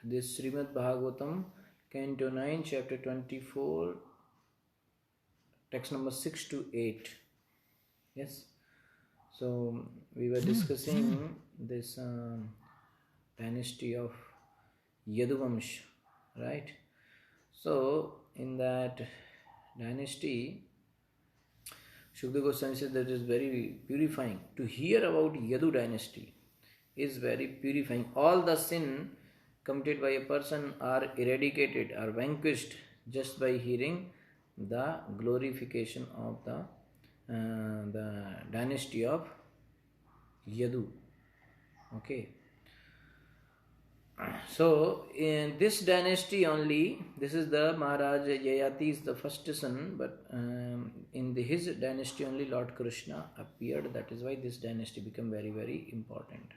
this Srimad Bhagavatam, Canto 9, Chapter 24, text number 6 to 8. Yes. So we were discussing this dynasty of Yaduvamsh, right? So in that dynasty, Shukdev Goswami says that is very purifying. To hear about Yadu dynasty is very purifying. All the sin committed by a person are eradicated, are vanquished just by hearing the glorification of the dynasty of Yadu. Okay. So in this dynasty only, this is the Maharaj Yayati is the first son, but his dynasty only Lord Krishna appeared. That is why this dynasty became very, very important.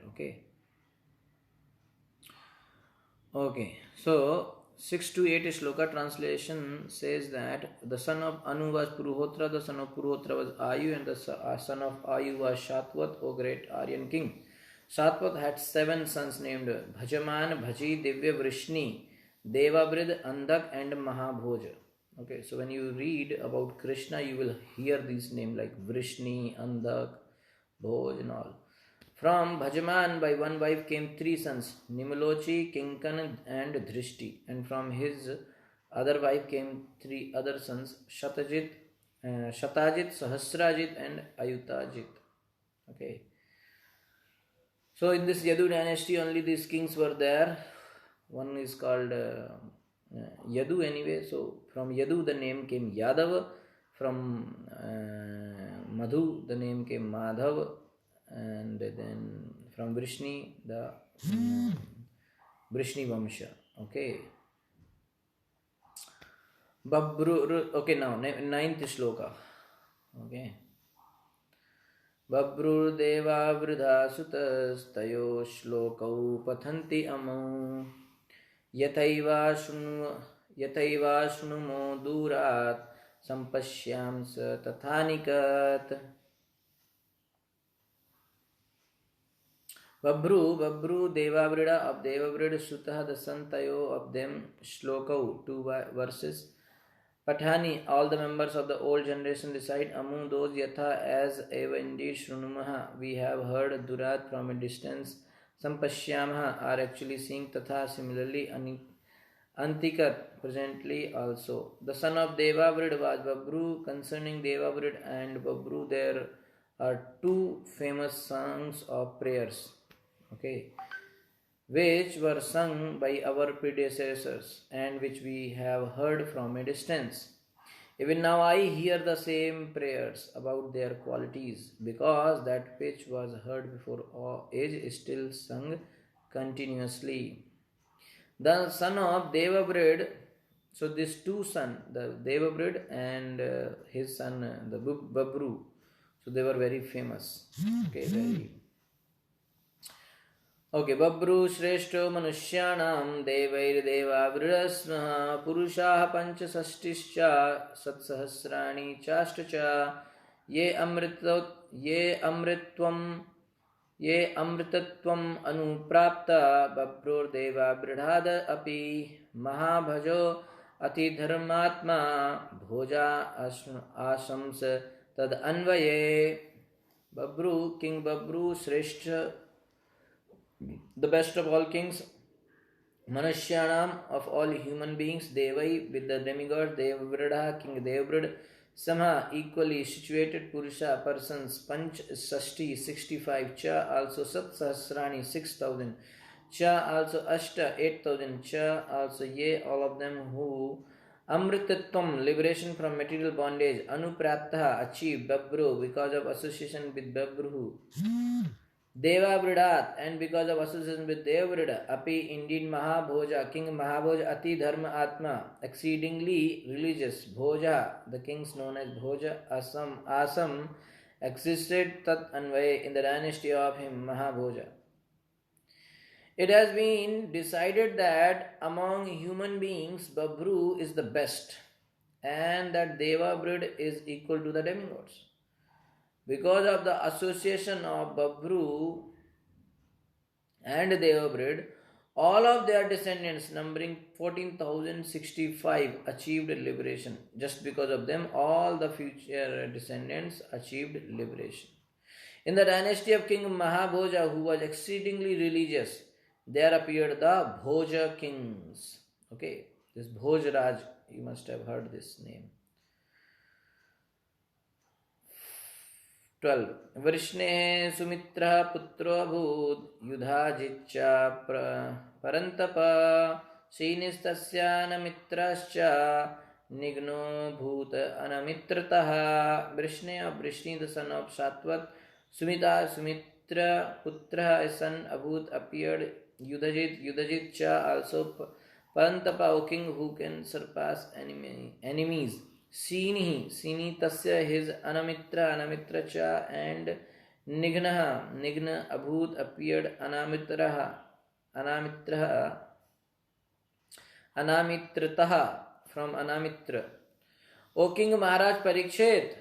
Okay. So 6 to 8 shloka translation says that the son of Anu was Puruhotra, the son of Puruhotra was Ayu, and the son of Ayu was Shatvat, O great Aryan king. Satvat had 7 sons named Bhajaman, Bhaji, Divya, Vrishni, Devabrid, Andak, and Mahabhoja. Okay, so when you read about Krishna, you will hear these names like Vrishni, Andak, Bhoj, and all. From Bhajaman, by one wife came 3 sons, Nimalochi, Kinkan, and Drishti. And from his other wife came 3 other sons, Shatajit, Sahasrajit, and Ayutajit. Okay. So in this Yadu dynasty, only these kings were there. One is called Yadu anyway. So from Yadu the name came Yadav. From Madhu the name came Madhav. And then from Vrishni the Vrishni Vamsha. Okay. Babru. Okay, now 9th shloka. Okay. बभ्रुर्देवावृधासुतस्तयो श्लोकौ पठन्ति अमौ यथैवाश्नुमो दूरात् सम्पश्याम्स तथानिकत्. Babru Devavruda of Devavruda Sutah, the son Tayo of them, Shlokau, 2 verses. Pathani, all the members of the old generation recite, Amu, those yatha, as eva indeed Shrunumaha, we have heard Durat from a distance. Sampashyamaha are actually seeing, Tatha, similarly, Antikat, presently also. The son of Devavrid was Babru. Concerning Devavrid and Babru, there are 2 famous songs of prayers, okay, which were sung by our predecessors and which we have heard from a distance. Even now I hear the same prayers about their qualities, because that which was heard before all age is still sung continuously. The son of Devabrid, so these 2 sons, the Devabrid and his son, the Babru, so they were very famous. Okay, very. Okay, Babru Shreshto Manushyanam Devairdevavrasmaha Purushaha Panchasashtischa Satsahasrani Chashtacha Ye Amritatvam Anuprapta Babrur Devavridhada Api Mahabhajo Ati Dharmatma Bhoja Ashams Tad Anvaye. Babru, King Babru Shreshta, the best of all kings, Manushyanam, of all human beings, Devai, with the demigod, Devavridha, King Devavrid, Samha, equally situated, Purusha, persons, Panch Sashti, 65, Cha, also Sat Sahasrani, 6,000, Cha, also Ashta, 8,000, Cha, also Ye, all of them who Amritatvam, liberation from material bondage, Anuprapta, achieved, Babru, because of association with Babru, Devavridat, and because of association with Devavrida, Api, indeed Mahabhoja, King Mahabhoja, Ati Dharma Atma, exceedingly religious, Bhoja, the kings known as Bhoja, Asam, existed Tat Anvay, in the dynasty of him, Mahabhoja. It has been decided that among human beings, Babru is the best, and that Devavrid is equal to the demigods. Because of the association of Babru and Devavrid, All of their descendants, numbering 14,065, achieved liberation. Just because of them, all the future descendants achieved liberation. In the dynasty of King Mahabhoja, who was exceedingly religious, there appeared the Bhoja kings. Okay, this Bhojaraj, you must have heard this name. 12. वृष्णे सुमित्रः पुत्रो अभूत् युधाजिच्चा परन्तप श्रीनिस्तस्यानमित्रश्च निघ्नो भूत अनमित्रतः. Vrishne of Vrishni, the son of Satwat, Sumitra Putra, a son Abhut, appeared. Yudhajit cha also Parantapa, O king, who can surpass enemies. Sini tasya, his Anamitra cha, and Nigna Abhut appeared. Anamitrataha, from Anamitra. O King Maharaj Parikshit,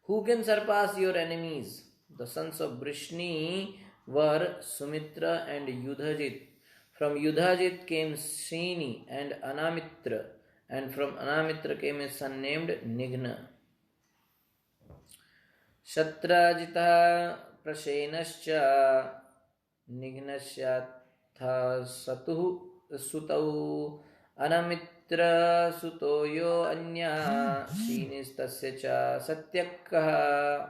who can surpass your enemies? The sons of Vrishni were Sumitra and Yudhajit. From Yudhajit came Sini and Anamitra, and from Anamitra came a son named Nighna. Shatrajita Prashenascha Nighnashyatha Sutau Anamitra Sutoyo Anya Sinistasya cha Satyakah.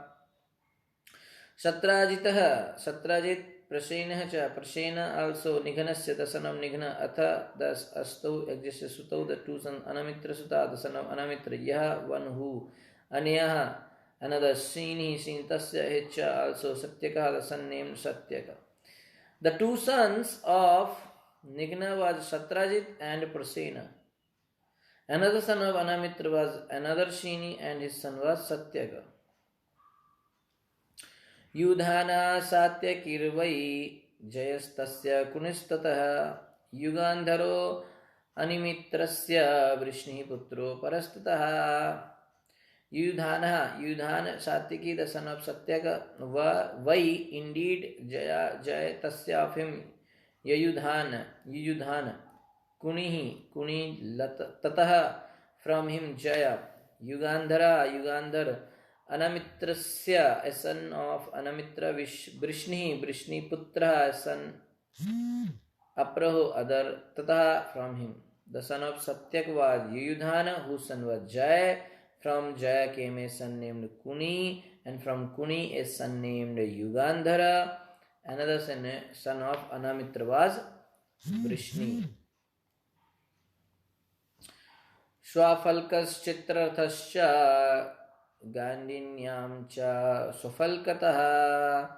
Satrajit Prasena cha, Prasena also Nighanasya, the son of Nighna, Atha, thus Astau existed Sutau, the two sons, Anamitra Suta, the son of Anamitra, Yaha, one who, Anyaha, another, Sintasya Hecha, also Satyaka, the son named Satyaka. The two sons of Nighna was Satrajit and Prasena. Another son of Anamitra was another Shini, and his son was Satyaka. Yudhana Satyakirvai Jayastasya Kunistataha Yugandharo Animitrasya Vrishni Putro Parastataha. Yudhana Satyaki, the son of Satyaka, Vai, indeed, Jaya Tasya, of him, Yayudhana, Kuni Tataha, from him Jaya, Yugandhar, Anamitrasya, a son of Anamitra, Vrishni Putra, a son, Apraho, other, Tataha, from him. The son of Satyak was Yayudhana, whose son was Jaya. From Jaya came a son named Kuni, and from Kuni a son named Yugandhara. Another son of Anamitra was Vrishni. Swafalkas Chitrathascha Gandinyam cha Swafalkataha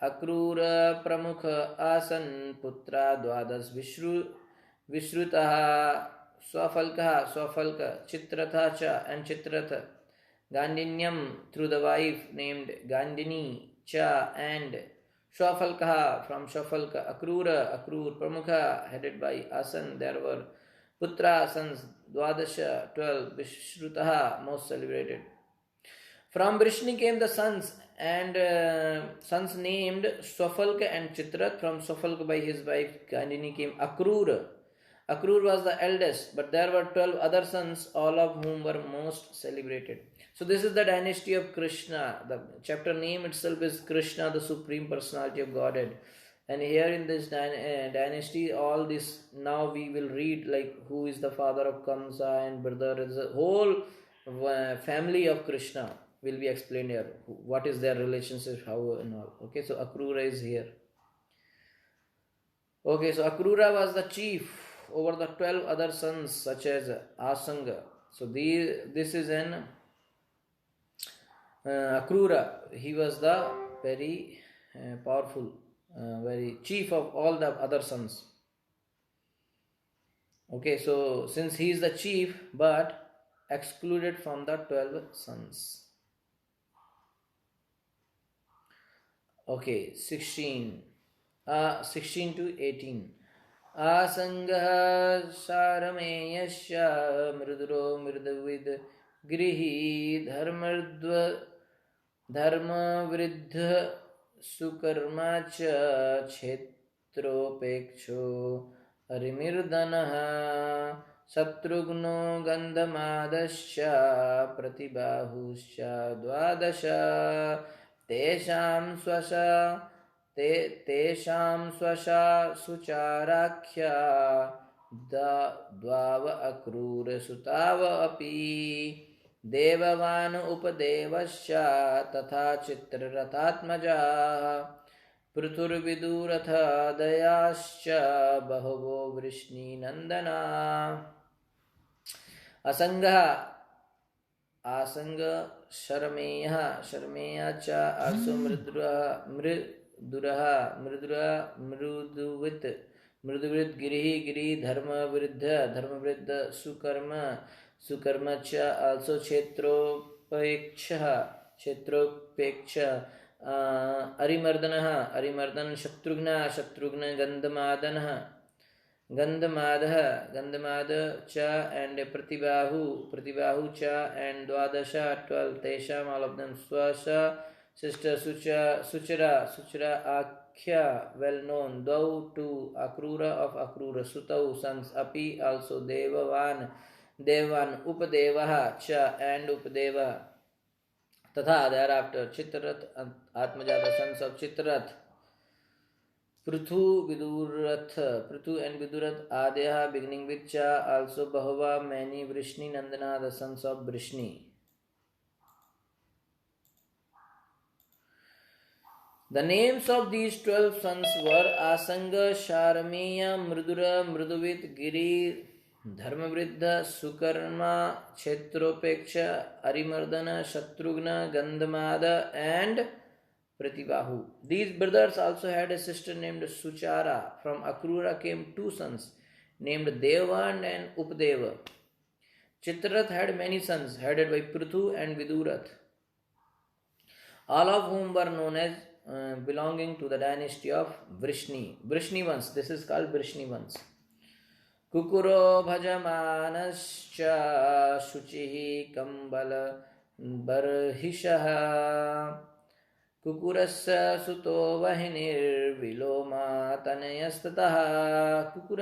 Akrura Pramukha Asan Putra Dwadas Vishrutaha. Swafalka, Chitratha cha, and Chitratha. Gandinyam, through the wife named Gandini cha, and Swafalka, from Swafalka. Akrur, Pramukha, headed by Asan. There were Putra, sons, Dwadasha, 12, Vishrutaha, most celebrated. From Vrishni came the sons, and sons named Swafalka and Chitrat. From Swafalka by his wife Gandini came Akrur. Akrur was the eldest, but there were 12 other sons, all of whom were most celebrated. So this is the dynasty of Krishna. The chapter name itself is Krishna, the Supreme Personality of Godhead. And here in this dynasty, all this, now we will read like who is the father of Kamsa and brother. The whole family of Krishna will be explained here. What is their relationship, how and all. Okay, so Akrura is here. Okay, so Akrura was the chief over the 12 other sons such as Asanga. So this is an Akrura. He was the very powerful, very chief of all the other sons. Okay, so since he is the chief, but excluded from the 12 sons. Okay, 16 to 18. Asangah Sarameyasya Mridro Mridvid Grihi Dharma Vridha Sukarma cha चित्रोपेक्षो हरिमिर्दनः शत्रुघ्नो गन्धमादश्च प्रतिबाहुश्च द्वादश तेषां स्वशा सुचाराख्या द्वाव अक्रूरसुताव अपि देववान् उपदेवश्च तथा चित्ररथात्मजाः पृथुर्विदुरथादयाश्च बहवो वृष्णिनन्दना असङ्गः आसंग शर्मेयः च आसो मृदुवित् गिरिः धर्मवृद्ध सुकर्म च also क्षेत्रोपेक्ष Arimardan Shatrughan गंधमाद च and प्रतिबाहु च and द्वादश 12 तेषाम all of them swasha sister suchara akhya well known dau 2 akrura of akrura sutau sons api also devan upadevah cha and upadeva तथा thereafter Chitraratha आत्मजात sons of Chitraratha Prithu and vidurath adya beginning with cha also bahava many vrishni nandana the sons of vrishni. The names of these 12 sons were Asanga, Sharmeya, Mridura, Mriduvit, Giri, Dharmavriddha, Sukarma, Kshetropeksha, Arimardana, Shatrughna, Gandhamada and Pratibahu. These brothers also had a sister named Suchara. From Akrura came 2 sons named Devan and Updeva. Chitrath had many sons headed by Prithu and Vidurath, all of whom were known as belonging to the dynasty of Vrishni. Vrishniwans, this is called Vrishniwans. Kukuro bhajamanascha shuchihi kambala barhishaha kukurasya suto vahinir viloma tanayastataha. Kukur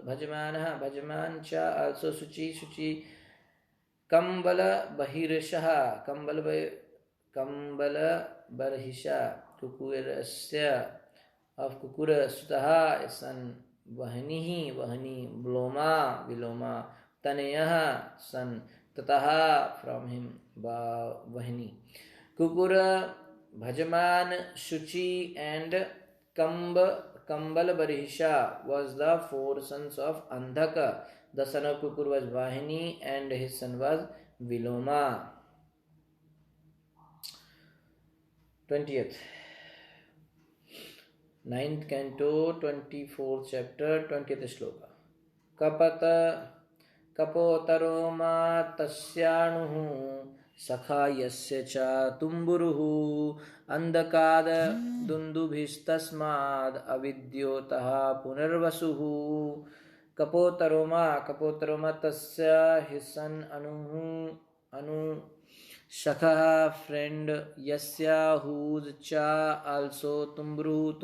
bhajaman cha also suchi kambala bahirshaha kambala barhisha kukurasya of kukura sutaha is son vahni viloma tanayaha son tataha from him vahni. Kukura bhajaman shuchi and kambal barhisha was the 4 sons of Andhaka. The son of Kukur was Vahini and his son was Viloma. 20th 9th canto 24th chapter 20th shloka. Kapotaro ma tasyanuhu sakhayasya cha tumburuhu andakad dundubhistasmad avidyotaha punarvasuhu. Kapotaroma tasya his son Anu Shakha friend Yasya whose cha also Tumbru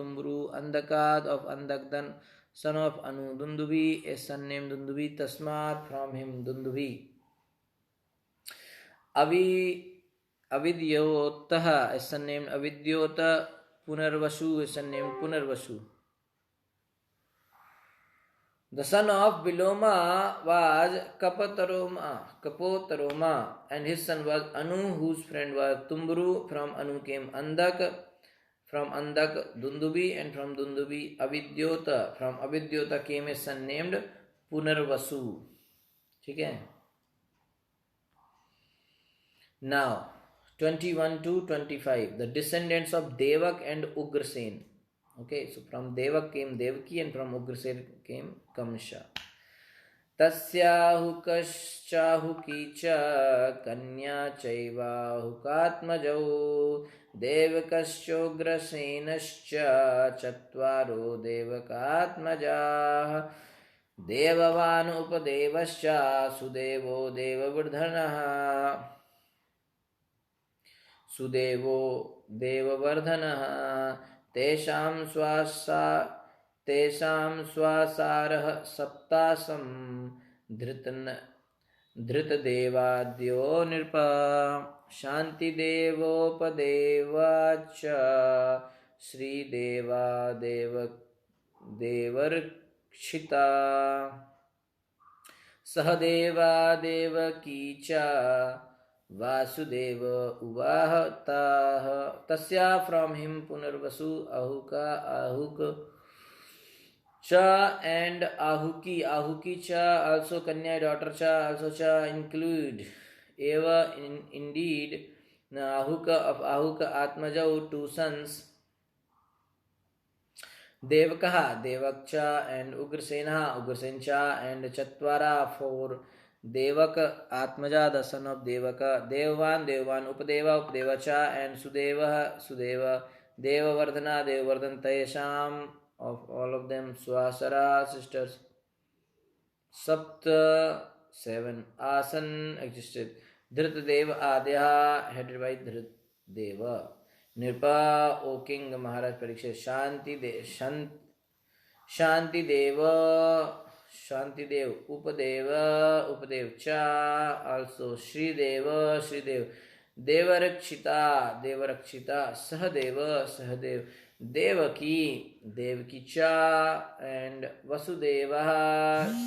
Andakad of Andakdan son of Anu Dundubi a son named Dundubi Tasmat from him Dundubi. Avidyotaha a son named Avidyota Punarvasu a son named Punarvasu. The son of Viloma was Kapotaroma and his son was Anu whose friend was Tumbru. From Anu came Andak, from Andak Dundubi and from Dundubi Avidyota. From Avidyota came a son named Punarvasu. Okay? Now 21 to 25 the descendants of Devak and Ugrasen. Okay, so from Devak came Devaki and from Ugrasen came Kamsha. Tasyahukaschyahuki cha kanya chaiva hukatmajau devakaschyograsenascha chatvaro devakatmajah devavan upadevascha sudevo devavardhanaha Tesham तेषां स्वासारः सप्तासं धृतदेवाद्यो नृप शान्तिदेवोपदेवाच श्रीदेवा देवर्क्षिता सहदेवा देवकी च वासुदेव उवाहताः तस्या from him Punarvasu ahuk cha and ahuki cha also kanya daughter cha also cha include eva indeed ahuka of ahuka atmajau 2 sons Devakaha, Devakcha and Ugrasencha and Chatvara 4. Devaka Atmaja, the son of Devaka, Devan, Upadevacha and Sudeva, Devavardhan Tayasham, of all of them, Swasara sisters. Sapta 7. Asan existed. Dhritadeva Adya, headed by Dhritadeva. Nirpa, O King Maharaj Parikshit, Shantidev, Upadev Cha, also Shrideva, Devarakshita, Sahadev, Devaki Cha, and Vasudeva,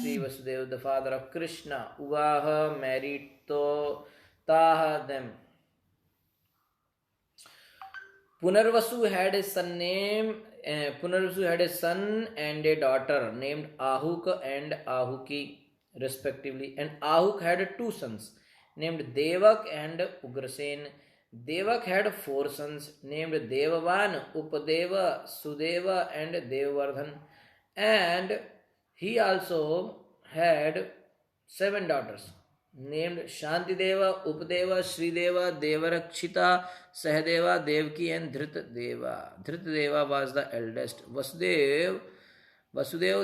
Sri Vasudeva, the father of Krishna, Uvaha, married Taha, them. Punarvasu had a son and a daughter named Ahuk and Ahuki respectively, and Ahuk had 2 sons named Devak and Ugrasen. Devak had 4 sons named Devavan, Upadeva, Sudeva and Devardhan, and he also had 7 daughters named Shantideva, Upadeva, Srideva, Devarakshita, Sahadeva, Devaki and Dhritadeva. Dhritadeva was the eldest. Vasudeva,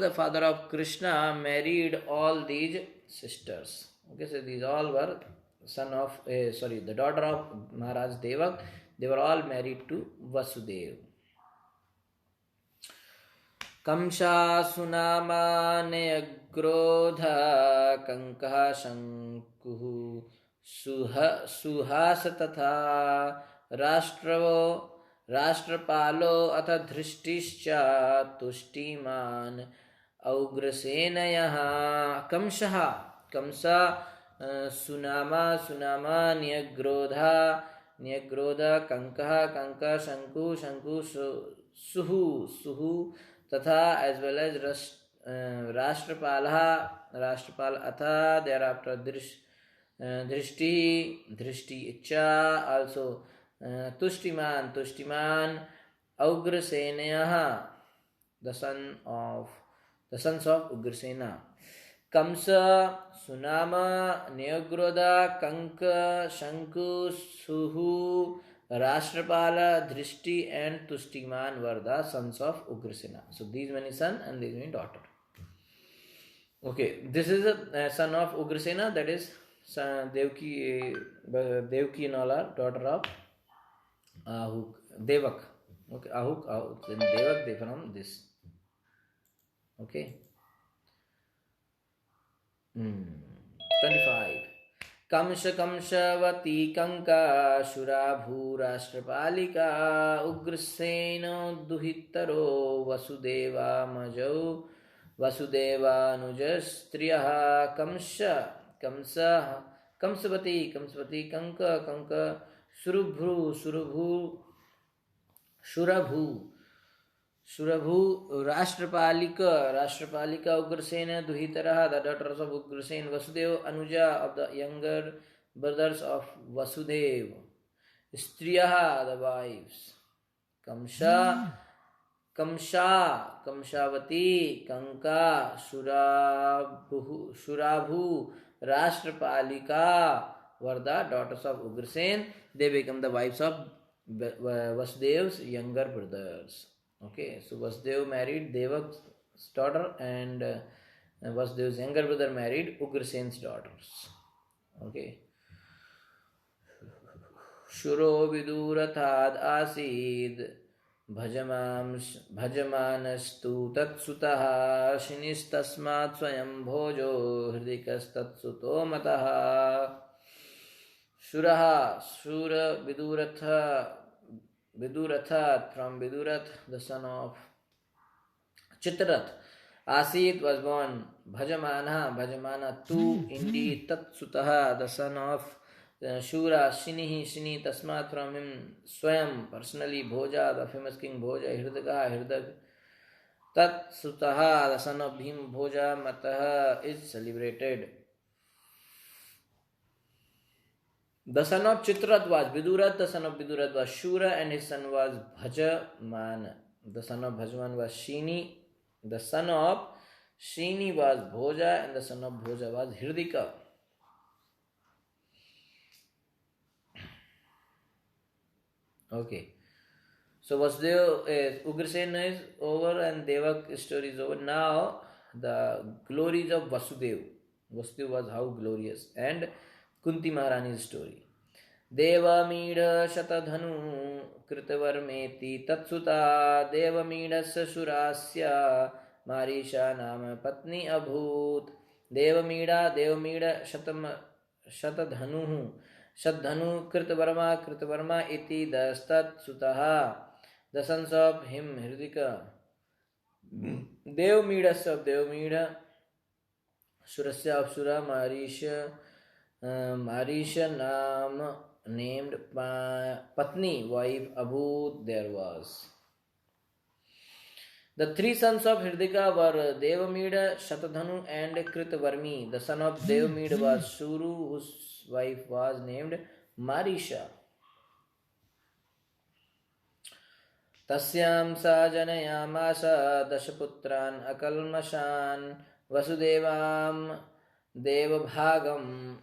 the father of Krishna, married all these sisters. Okay, so these all were the daughter of Maharaj Devak. They were all married to Vasudeva. कंशासुनामानयग्रोधा कंकः शंकुः Suhas तथा राष्ट्रपालो अथ धृष्टिश्च तुष्टिमान् औग्रसेनयः कंसः सुनामा न्यग्रोध कंकः शंकु सुहु तथा as well as Rashtrapal Atha, thereafter Drishti Icha, also Tushtiman, Ugrasenayaha, the sons of Ugrasena. Kamsa, Sunama, Neogrodha, Kanka, Shanku, Suhu, Rashtrapala, Drishti and Tushtiman were the sons of Ugrasena. So these many sons and these many daughters. Okay, this is a son of Ugrasena, that is Devaki and all are daughter of Devak. Okay, Ahuk, then Devak, they from this. Okay. 25. कंशवती कंका शुराभूराष्ट्रपालिका उग्रसेनो दुहितरो वसुदेवानुजस्त्रियः कंसवती Kank शुरभु राष्ट्रपालिका Ugrasen Duhitara, the daughters of Ugrasen, Vasudev Anuja of the younger brothers of Vasudev, Striyaha, the wives, Kamshavati, Kanka, Shurabhu, Rashtrapalika were the daughters of Ugrasen. They become the wives of Vasudev's younger brothers. Okay, so Vasudev married Devak's daughter and Vasudev's younger brother married Ugrasen's daughters. Okay. Shuro Viduratad Asid भजमानस्तु तत्सुतः शिनिस्तस्मात् स्वयं भोजो हृदिकस्तत्सुतो मतः शूरः शूर Vidurath from Vidurath the son of Chitrath. Asit was born. Bhajamana tu indeed Tatsutaha the son of Shura. Shini Tasmat from him Swayam personally Bhoja the famous king Bhoja Hirdak Tatsutaha the son of Bhim Bhoja Mataha is celebrated. The son of Chitrath was Vidurath, the son of Vidurath was Shura, and his son was Bhajaman. The son of Bhajaman was Shini. The son of Shini was Bhoja, and the son of Bhoja was Hirdika. Okay. So Vasudeva Ugrasena is over and Devak story is over. Now the glories of Vasudeva. Vasudeva was how glorious. And Kunti Maharani's story. Devamida Shatadhanu Kritavarmeti Tatsuta Devamidasya Surasya Marisha Nama Patni Abhut Devamida Shatadhanu Shadhanu Kritavarma iti Dastat Sutaha. The sons of him Hirdika. Devamidas of Devamida, Surasya of Sura, Marisha Nam named Patni, wife Abhut there was. The three sons of Hirdika were Devamida, Shatadhanu and Kritavarmi. The son of Devamida was Suru, whose wife was named Marisha. Tasyam sa janayamasa dashaputran akalmashan Vasudevam Devabhagam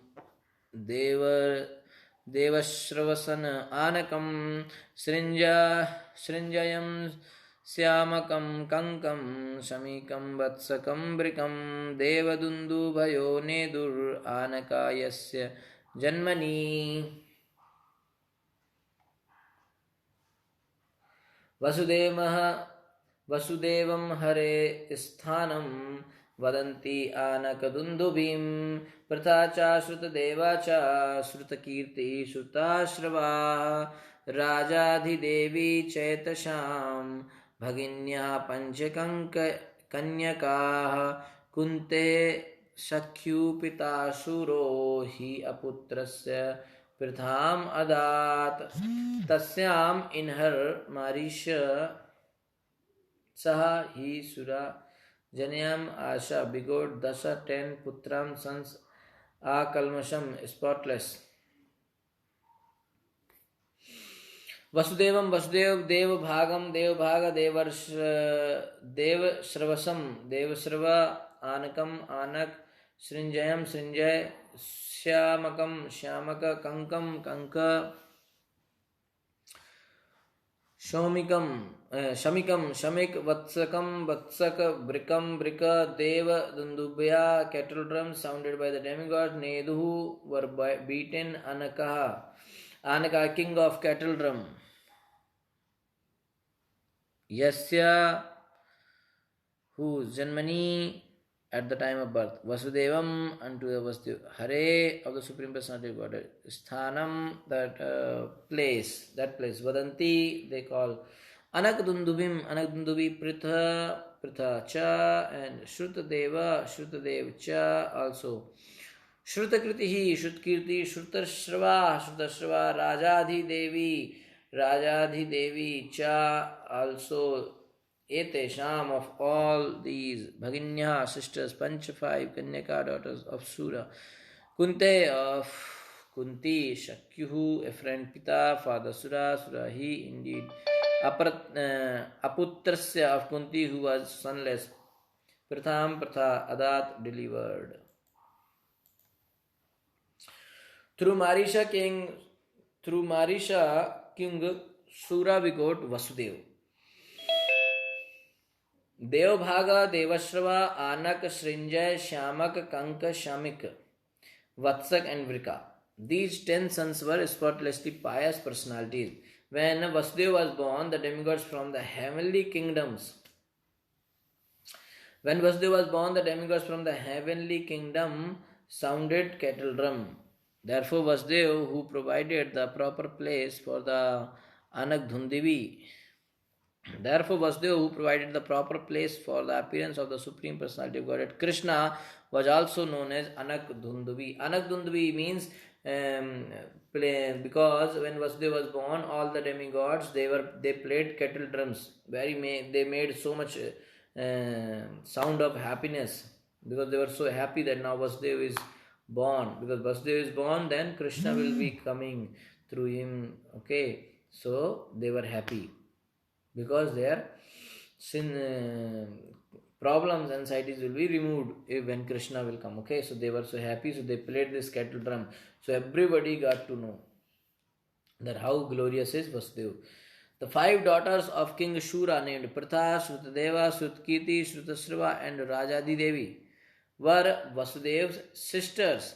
Devashravasan Anakam Srinjayam Syamakam Kankam Shamikam Vatsakam Brikam Devadundu Bhayo Nedur Anakayasya Janmani. Vasudevam Hare Sthanam Vadanti Anakadundubhim Prathacha Shrutadevacha Shrutakirti Shrutashrava Rajadhidevi Chaitasham Bhaginya Panchakanyakaa Kunte Shakyupita Shuro Hi Aputrasya Pritham Adat. Tasyam in her Marisha Saha Hi Sura Janyam Asha begot Dasha 10 Putram sons Akalmasham spotless. Vasudevam Vasudev Devabhagam Devabhaga Devashravasam Devasrava Anakam Anak Srinjayam Srinjay Shyamakam Shyamaka Kankam Kanka Shamikam Shamik Vatsakam Vatsaka Brikam Brika Deva Dundubhya cattle drums sounded by the demigod Neduhu were beaten Anaka king of cattle drum Yasya who Janmani at the time of birth Vasudevam unto the Vasudeva Hare of the Supreme Personality of Godhead Sthanam that place Vadanti they call Anakdundubi Pritha cha and Shrutadev cha also Shrutakritihi Shrutkirti Shrutashrava Rajadhi Devi cha also Etesham of all these Bhaginya sisters, Pancha 5 Kanyaka daughters of Sura, Kunte of Kunti, Shakyuhu a friend Pita, father Sura he indeed, Aputrasya of Kunti who was sonless, Pratham Adat delivered. Through Marisha king Sura begot Vasudeva. Devbhaga, Devashrava, Anak, Srinjay, Shyamak, Kanka, Shamik, Vatsak and Vrika. These 10 sons were spotlessly pious personalities. When Vasudeva was born, the demigods from the heavenly kingdoms. When Vasudeva was born, the demigods from the heavenly kingdom sounded kettle drum. Therefore, Vasudeva, who provided the proper place for the Anagdhundivi, therefore, Vasudeva, who provided the proper place for the appearance of the Supreme Personality of Godhead, Krishna, was also known as Anagdhunduvi. Anagdhunduvi means because when Vasudeva was born, all the demigods they played kettle drums. They made so much sound of happiness because they were so happy that now Vasudeva is born. Because Vasudeva is born, then Krishna will be coming through him. Okay, so they were happy because their sin problems, anxieties will be removed when Krishna will come. Okay, so they were so happy, so they played this kettle drum. So everybody got to know that how glorious is Vasudeva. The 5 daughters of King Shura named Pratha, Shrutadeva, Shrutkirti, Shrutasrava and Rajadi Devi were Vasudeva's sisters.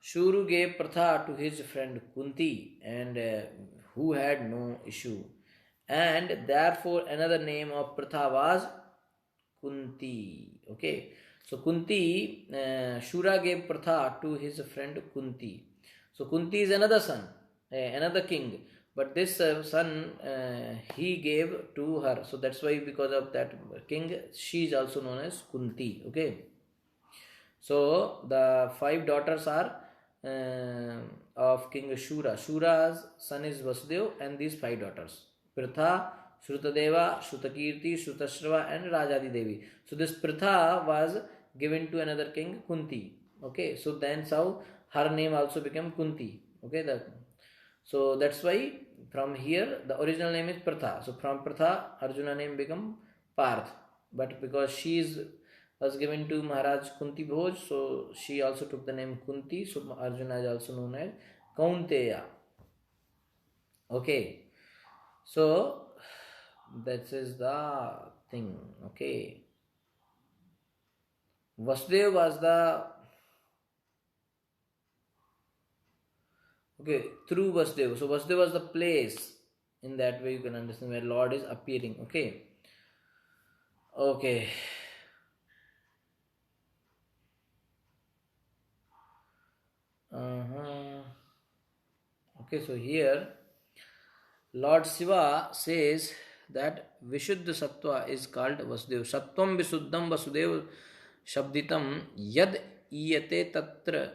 Shuru gave Pratha to his friend Kunti, and who had no issue. And therefore another name of Pratha was Kunti. Okay, so Kunti, Shura gave Pratha to his friend Kunti. So Kunti is another son, another king, but this son he gave to her. So that's why, because of that king, she is also known as Kunti. Okay, so the 5 daughters are of King Shura. Shura's son is Vasudeva, and these 5 daughters: Pratha, Shrutadeva, Shrutakirti, Shrutasrava and Rajadi Devi. So this Pratha was given to another king, Kunti. Okay, so then how her name also became Kunti. Okay, so that's why from here the original name is Pratha. So from Pratha, Arjuna name become Parth. But because she was given to Maharaj Kunti Bhoj, so she also took the name Kunti. So Arjuna is also known as Kaunteya. Okay, so that is the thing. Okay, Vasudeva was the through Vasudeva. So Vasudeva was the place. In that way you can understand where Lord is appearing. Okay. Okay. Okay, so here Lord Shiva says that Vishuddha Sattva is called Vasudeva. Sattvam Visuddham Vasudeva Shabditam Yad Iyate Tatra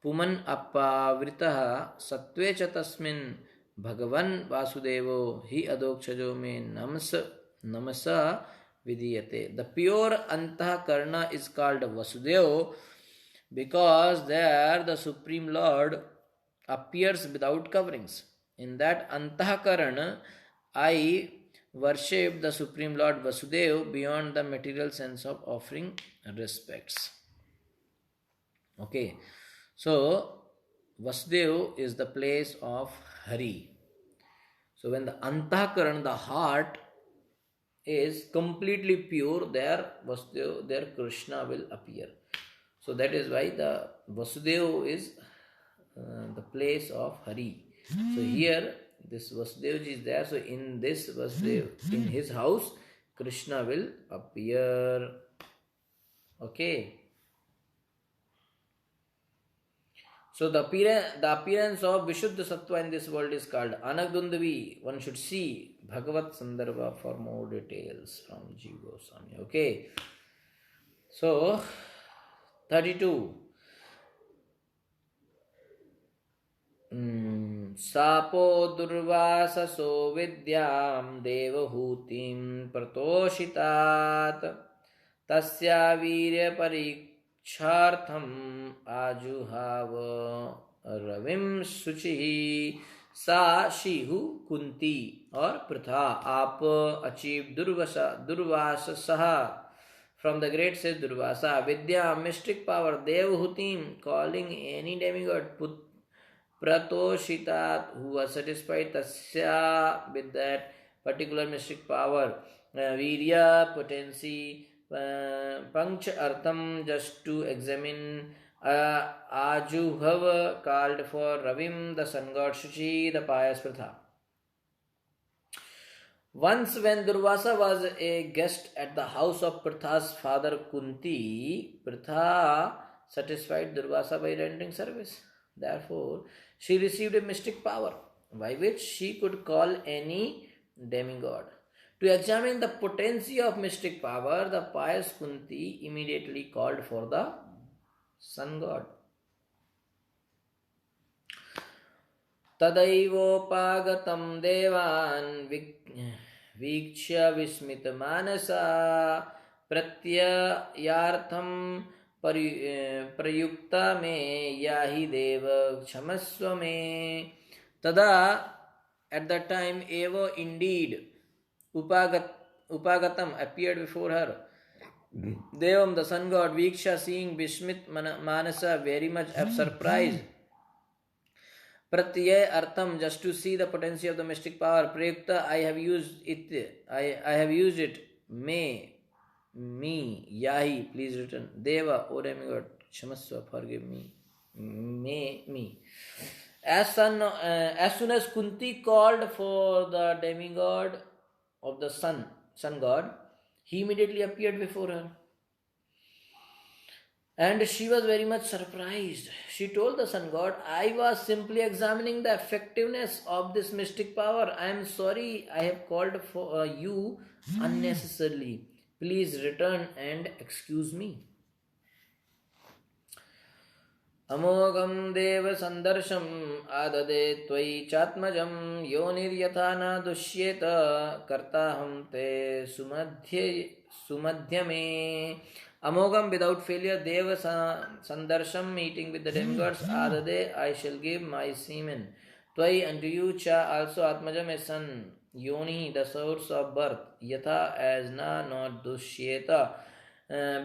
Puman Apavritah Sattve cha Tasmin Bhagavan Vasudevo Hi Adokshajo Me Namasa Vidiyate. The pure Antahkarna is called Vasudeva because there the Supreme Lord appears without coverings. In that Antahkarana, I worship the Supreme Lord Vasudeva beyond the material sense of offering respects. Okay, so Vasudeva is the place of Hari. So when the Antahkarana, the heart, is completely pure, there Vasudeva, there Krishna will appear. So that is why the Vasudeva is the place of Hari. So here this Vasudeva is there. So in this Vasudeva, in his house, Krishna will appear. Okay. So the appearance of Vishuddha Sattva in this world is called Anagdundavi. One should see Bhagavat Sandarbha for more details from Jiva Goswami. Okay. So 32. Sapo durvasaso vidyam devahootim pratoshitat tasya virya parikshārtham ajuhava ravim suchihi. Sa Shihu Kunti or Pratha आप achieved Durvasa from the great sage Durvasa. Vidya, mystic power. Devahutim, calling any demigod. Pratoshitat, who was satisfied. Tasya, with that particular mystic power. Virya, potency. Panch Artham, just to examine. Ajuhav, called for. Ravim, the sun god. Shuchi, the pious Pratha. Once, when Durvasa was a guest at the house of Pritha's father Kunti, Pritha satisfied Durvasa by rendering service. Therefore, she received a mystic power by which she could call any demigod. To examine the potency of mystic power, the pious Kunti immediately called for the sun god. तदैवोपागतं देवान् वीक्ष्य विस्मितमानसा प्रत्ययार्थं प्रयुक्ता मे याहि देव क्षमस्व मे. Tada, at that time, Eva indeed Upagatam appeared before her. Devam, the sun god, Viksha, seeing Vishmit Manasa, very much surprised. Pratyaya Artham, just to see the potency of the mystic power. Prayukta, I have used it. I have used it. Me, Yahi, please return. Deva, O demigod, Kshamaswa, forgive me. Me. As soon as Kunti called for the demigod of the sun god, he immediately appeared before her. And she was very much surprised. She told the sun god, I was simply examining the effectiveness of this mystic power. I am sorry I have called for you unnecessarily. Please return and excuse me. अमोघं देव संदर्शम् आददे त्वयि चात्मजं योनिर्यथा न दुष्येत कर्ताहं ते सुमध्य मे. Amogam, without failure, Deva Sandarsham, meeting with the demigods, Adade, I shall give my semen. Tvai, unto you, Cha, also Atmajam, a son. Yoni, the source of birth. Yatha, as na, not Dushyeta,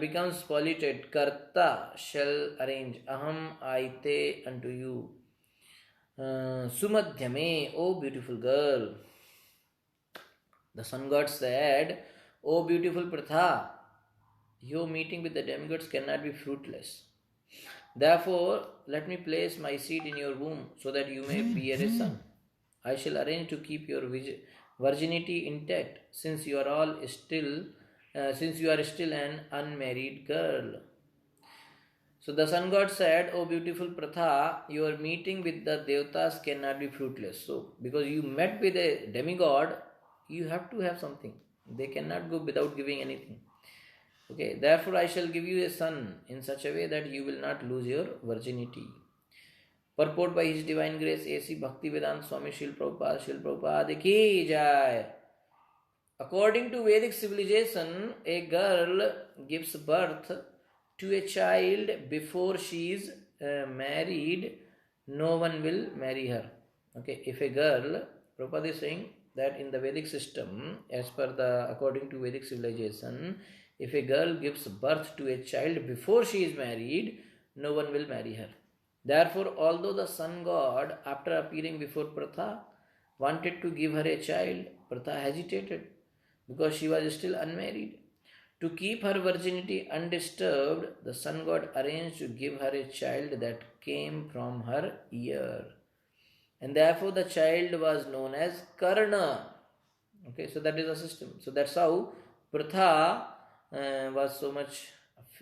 becomes polluted. Karta, shall arrange. Aham, I te, unto you. Sumadhyame, O beautiful girl. The sun god said, O beautiful Pritha, your meeting with the demigods cannot be fruitless. Therefore, let me place my seed in your womb so that you may bear a son. I shall arrange to keep your virginity intact, since you are still an unmarried girl. So the sun god said, O beautiful Pratha, your meeting with the Devatas cannot be fruitless. So, because you met with a demigod, you have to have something. They cannot go without giving anything. Okay, therefore I shall give you a son in such a way that you will not lose your virginity. Purport by His Divine Grace A.C. Bhaktivedanta Swami Srila Prabhupada ki jai. According to Vedic civilization, a girl gives birth to a child before she is married. No one will marry her. Okay, if a girl, Prabhupada is saying that in the Vedic system, according to Vedic civilization, if a girl gives birth to a child before she is married, no one will marry her. Therefore, although the sun god, after appearing before Pratha, wanted to give her a child, Pratha hesitated because she was still unmarried. To keep her virginity undisturbed, the sun god arranged to give her a child that came from her ear. And therefore, the child was known as Karna. Okay, so that is a system. So that's how Pratha was so much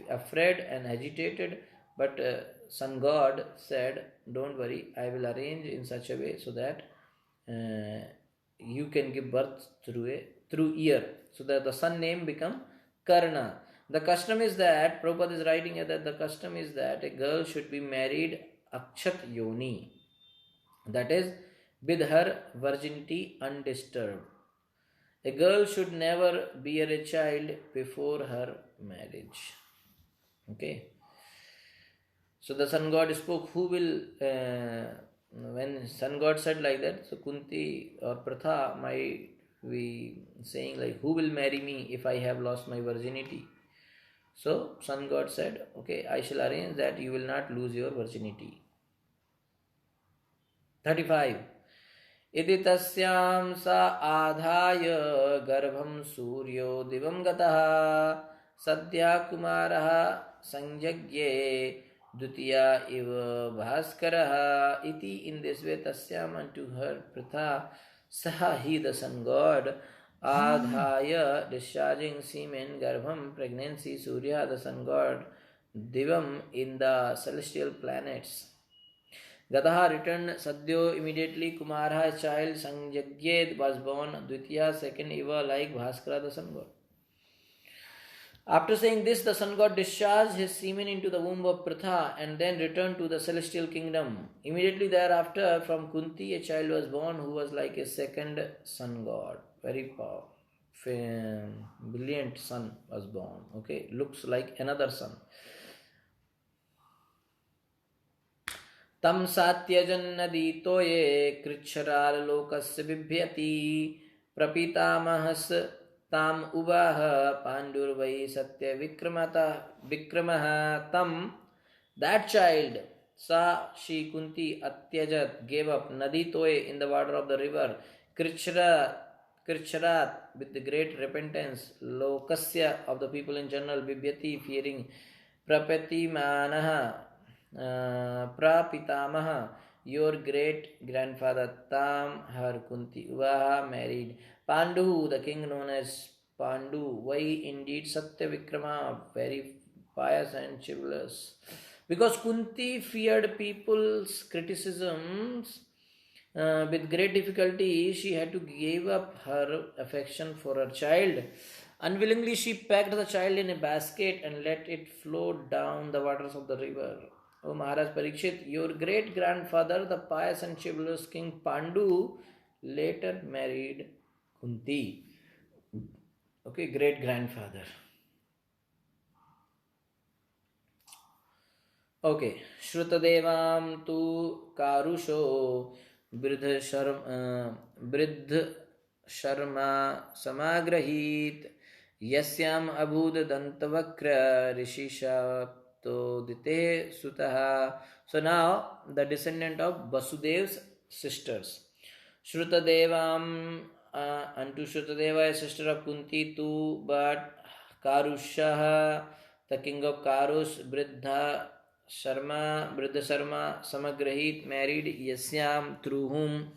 afraid and agitated, but sun god said, don't worry, I will arrange in such a way so that you can give birth through ear, so that the son name become Karna. The custom is that, Prabhupada is writing here that the custom is that a girl should be married Akshat Yoni, that is, with her virginity undisturbed. A girl should never bear a child before her marriage. Okay. So the sun god spoke, who will, when sun god said like that, so Kunti or Pratha might be saying like, who will marry me if I have lost my virginity? So sun god said, okay, I shall arrange that you will not lose your virginity. 35. इति तस्यां सा आधाय गर्भं सूर्यो दिवं गतः सद्या कुमारः संयज्ञे द्वितीया इव भास्करः iti. In this way, Tasyam unto her Pratha Saha, he the sun god, Adhaya, discharging semen, Garbham, pregnancy, Surya, the sun god, Divam in the celestial planets. Gadaha returned Sadhyo immediately. Kumara, his child, Sanjagyed was born. Dvitiya, second Eva, like Bhaskara, the sun god. After saying this, the sun god discharged his semen into the womb of Pritha and then returned to the celestial kingdom. Immediately thereafter, from Kunti, a child was born who was like a second sun god. Very powerful. Brilliant son was born. Okay, looks like another son. Tam satyajannadito ye krichharal lokasya bibhyati prapitamahas tam uvaha pandurvai satya vikramaha tam. That child, sa she Kunti atyajat, gave up naditoye in the water of the river, krichharat with the great repentance, lokasya of the people in general, bibhyati fearing, prapatimanaha prapitamaha your great grandfather, tam her Kunti, uvaha married Pandu, the king known as Pandu. Why indeed Satya Vikrama, very pious and chivalrous. Because Kunti feared people's criticisms with great difficulty, she had to give up her affection for her child. Unwillingly, she packed the child in a basket and let it float down the waters of the river. O Maharaj Parikshit, your great grandfather, the pious and chivalrous King Pandu, later married Kunti. Okay, great grandfather. Okay, Shrutadevam tu Karusho Bridh Sharma Samagrahit Yasyam Abhud Dantavakra Rishishapto Dite Sutaha. So now the descendant of Vasudev's sisters. Shrutadevam unto Shrutadeva, a sister of Kunti too, but Karushaha, the king of Karus, Bridha Sharma, Samagrahit, married Yasyam, through whom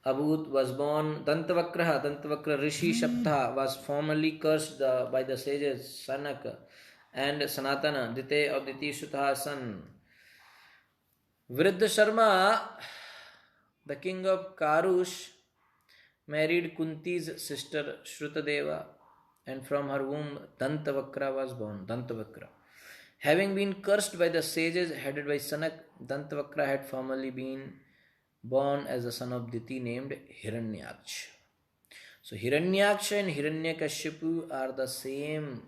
Abhut was born. Dantavakra Rishi Shapta was formerly cursed by the sages Sanaka and Sanatana, Dite of Diti Sutaha son. Vriddha Sharma, the king of Karush, married Kunti's sister Shrutadeva, and from her womb Dantavakra was born. Dantavakra. Having been cursed by the sages headed by Sanak, Dantavakra had formerly been born as the son of Diti named Hiranyaksha. So Hiranyaksha and Hiranyakashipu are the same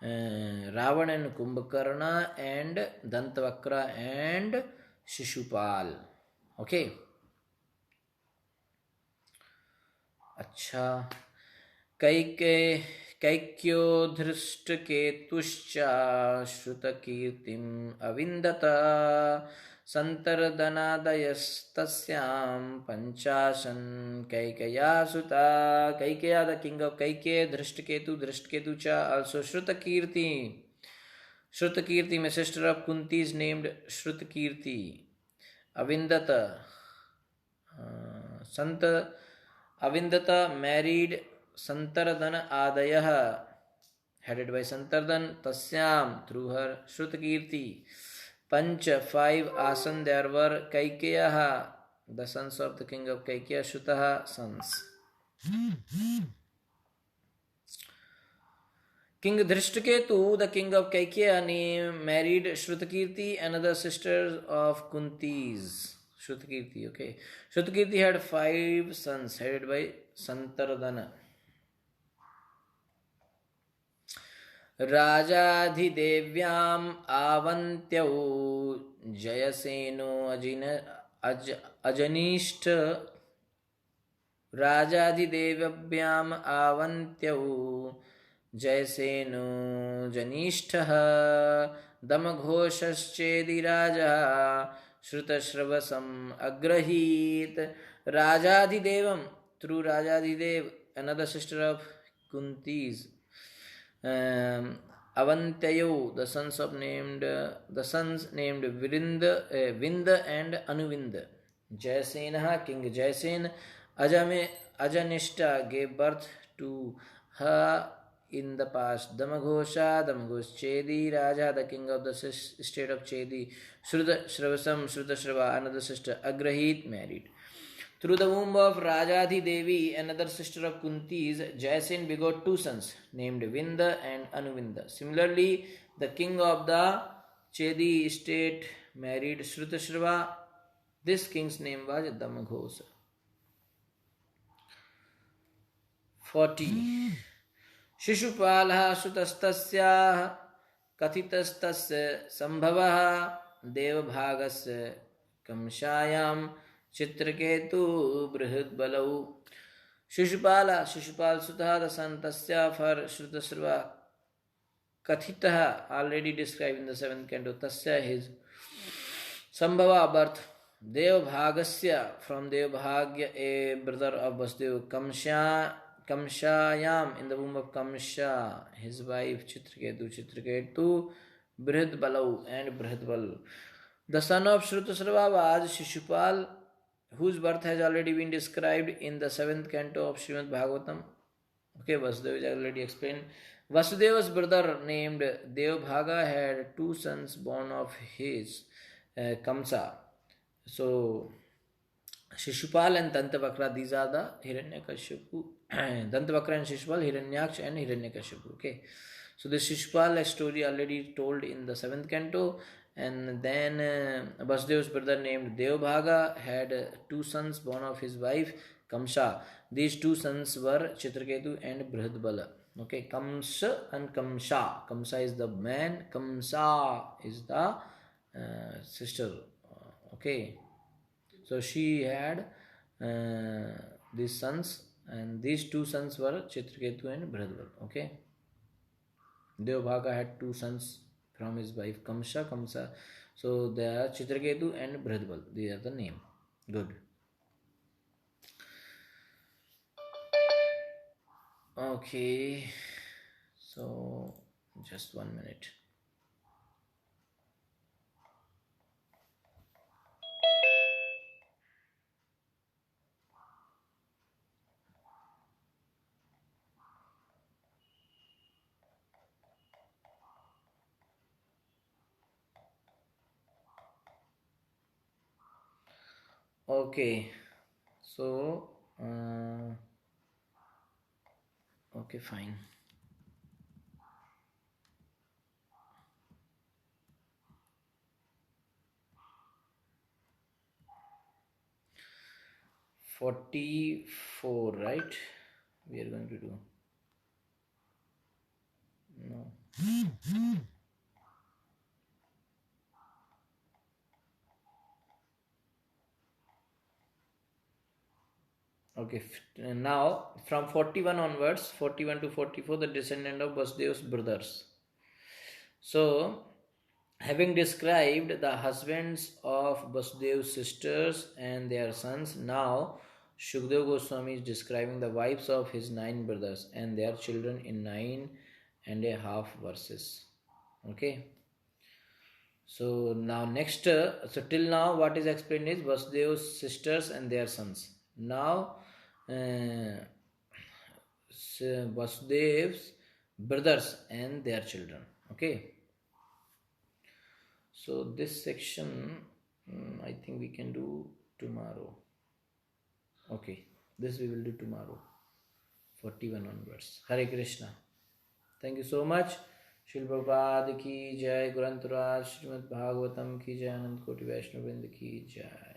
Ravan and Kumbhakarna and Dantavakra and Shishupal. Okay. अच्छा कैक्यो धृष्टकेतुश्च श्रुतकीर्तिम् अविन्दत सन्तर्दनादयस्तस्यां पंचाशन कैकया सुता. Kaikeya, the king of Kaikeya, Drishtaketu cha, also Shrutakirti. Shrutakirti, my sister of Kunti, is named Shrutakirti. Avindata, Santa Avindata married Santardana Adayah, headed by Santardan, Tasyam, through her Shrutakirti. Pancha, 5 Asan there were, Kaikeyaha, the sons of the king of Kaikeya, Shutaha, sons. King Drishtaketu, the king of Kaikeya, married Shrutakirti, another sister of Kunti's. Shrutakirti, okay. Shrutakirti had 5 sons, headed by Santardana. राजाधिदेव्याम् आवन्त्यौ जयसेनो अजनिष्ठ. राजाधिदेव्याम् आवन्त्यौ जयसेनो जनिष्ठः. दमघोषश्चेदिराजः श्रुतश्रवसम् अग्रहीत. Rajadidevam, through Rajadidev, another sister of Kunti's. Avantayo, the sons named Vinda and Anuvinda. Jayasenaha, King Jayasen, Ajanishta gave birth to her in the past. Damaghosh Chedi, Raja, the king of the state of Chedi. Shrutashrava, another sister. Agrahit married. Through the womb of Rajadhi Devi, another sister of Kunti's, Jaisin begot two sons named Vinda and Anuvinda. Similarly, the king of the Chedi state married Shrutashrava. This king's name was Damaghosa. 40. शिशुपालः सुतस्तस्याः कथितस्तस्य संभवः देवभागस्य कंसायां Chitraketu बृहद्बलौ. Shishupal सुतः the son tasya for Shrutashrava. Kathitah already described in the 7th canto. Tasya his. Sambhava birth. Devbhagasya from Devbhagya a brother of Vasudeva. Kamshayam in the womb of Kamsha his wife Chitraketu Brihadbalau and Brihadbal. The son of Shrutashrava was Shishupal, whose birth has already been described in the 7th canto of Srimad Bhagavatam. Okay, Vasudeva is already explained. Vasudeva's brother named Devbhaga had two sons born of his Kamsa. So, Shishupal and Dantavakra, these are the Hiranyakashipu. Dantavakra and Shishupal, Hiranyaksh and Hiranyakashipu. Okay, so the Shishupal story already told in the 7th canto. And then Vasudeva's brother named Devbhaga had two sons born of his wife Kamsa. These two sons were Chitraketu and Brihadbala. Okay, Kamsa and Kamsa. Kamsa is the man, Kamsa is the sister. Okay, so she had these sons, and these two sons were Chitraketu and Brihadbala. Okay, Devbhaga had two sons from his wife Kamsa. So they are Chitraketu and Brihadbal. These are the name. Good. Okay. So just 1 minute. Okay, so okay, fine. "44", right? We are going to do. No. Okay, now from 41 onwards, 41 to 44, the descendant of Vasudeva's brothers. So, having described the husbands of Vasudeva's sisters and their sons, now Shukdev Goswami is describing the wives of his 9 brothers and their children in 9.5 verses. Okay. So now next, so till now what is explained is Vasudev's sisters and their sons. Now Vasudev's brothers and their children. Okay. So this section I think we can do tomorrow. Okay, this we will do tomorrow. 41 onwards. Hare Krishna. Thank you so much. Shri Prabhupada ki jai, Guru Antaraj, Srimad Bhagavatam ki jai, Anand Koti Vaishnava Vrinda ki jai.